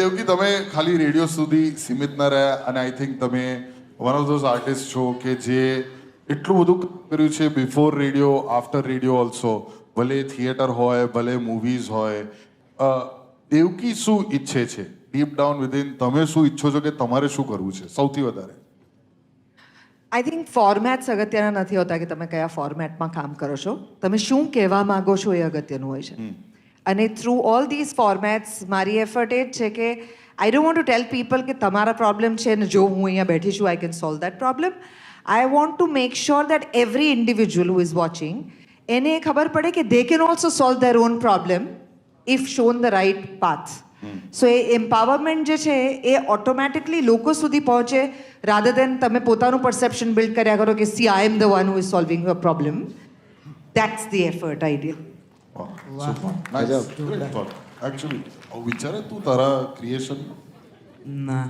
દેવકી તમે ખાલી રેડિયો સુધી સીમિત ન રહ્યા અને આઈ થિંક તમે વન ઓફ ધોઝ આર્ટિસ્ટ છો કે જે એટલું બધું કર્યું છે before radio after radio also, ભલે થિયેટર હોય ભલે મૂવીઝ હોય. દેવકી શું ઈચ્છે છે ડીપ ડાઉન વિધિન? તમે શું ઈચ્છો છો કે તમારે શું કરવું છે સૌથી વધારે? આઈ થિંક ફોર્મેટ્સ અગત્યના નથી હોતા કે તમે કયા ફોર્મેટમાં કામ કરો છો, તમે શું કહેવા માંગો છો એ અગત્યનું હોય છે. અને થ્રુ ઓલ ધીઝ ફોર્મેટ્સ મારી એફર્ટ એ જ છે કે I don't want to tell people કે તમારા પ્રોબ્લેમ છે ને જો હું અહીંયા બેઠી છું I can solve that problem. I want to make sure that every individual who is watching એને ખબર પડે કે they can also solve their own problem if shown the right path. So એ એમ્પાવરમેન્ટ જે છે એ ઓટોમેટિકલી લોકો સુધી પહોંચે રાધર દેન તમે પોતાનું પરસેપ્શન બિલ્ડ કર્યા કરો કે C I am the one who is solving your problem. That's the effort ideal. Actually વિચારે તું તારા ક્રિએશન ના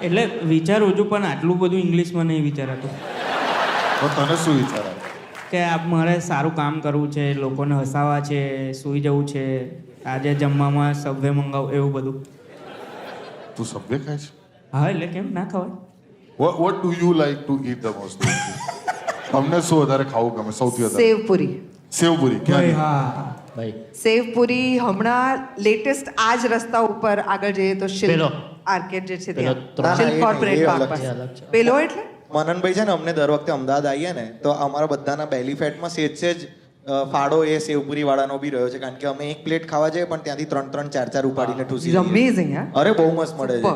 એટલે વિચારું છું પણ આટલું બધું ઇંગ્લિશમાં નહીં વિચારાતું. તને શું વિચાર આવે કે મારે સારું કામ કરવું છે, લોકોને હસાવવા છે, સૂઈ જવું છે, આજે જમવામાં સબવે મંગાવું, એવું બધું. તું સબવે ખાય છે? હા એટલે કેમ ના ખવાય. What do you like to eat the most? તમને શું વધારે ખાવું ગમે સૌથી વધારે? સેવપુરી. સેવપુરી ક્યાં? હા ભાઈ સેવપુરી હમણાં લેટેસ્ટ આ જ રસ્તા ઉપર આગળ જઈએ તો શિલ્પ પેલો. આર્કેડ જે છે પેલો ત્યાં શિલ્પ કોર્પોરેટ એ પાર્ક અલગ પાસે. છે, અલગ છે. પેલો એટલે મનનભાઈ છે ને, અમને દર વખતે અમદાવાદ આવીએ ને તો અમારા બધાના બેલી ફેટમાં સેજ ફાડો એ સેવપુરી વાળાનો બી રહ્યો છે, કારણ કે અમે એક પ્લેટ ખાવા જઈએ પણ ત્યાંથી 3 4 ઉપાડીને ઠૂસી લઈએ. અમેઝિંગ. અરે બહુ મસ્ત મળે છે.